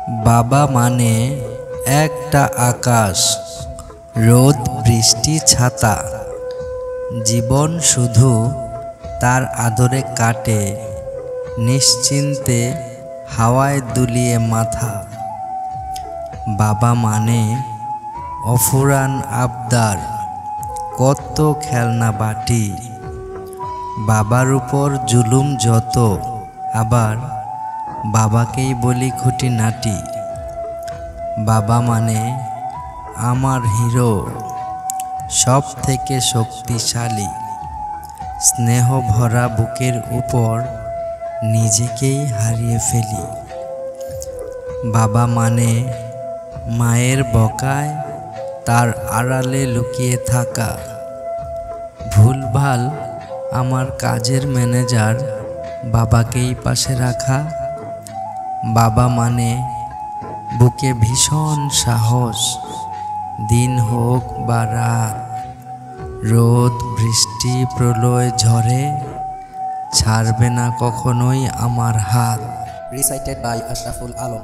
বাবা মানে একটা আকাশ, রোদ বৃষ্টি ছাতা। জীবন শুধু তার আদরে কাটে, নিশ্চিন্তে হাওয়ায় দুলিয়ে মাথা। বাবা মানে অফুরান আবদার, কত খেলনা বাটি। বাবার উপর জুলুম যত, আবার বাবাকেই বলি খুঁটিনাটি। বাবা মানে আমার হিরো, সব থেকে শক্তিশালী। স্নেহ ভরা বুকের উপর নিজেকেই হারিয়ে ফেলি। বাবা মানে মায়ের বকায় তার আড়ালে লুকিয়ে থাকা। ভুলভাল আমার কাজের ম্যানেজার, বাবাকেই পাশে রাখা। বাবা মানে বুকে ভীষণ সাহস, দিন হোক বা রাত, রোদ বৃষ্টি প্রলয় ঝড়ে ছাড়বে না কখনোই আমার হাত। Recited by Ashraful Alam.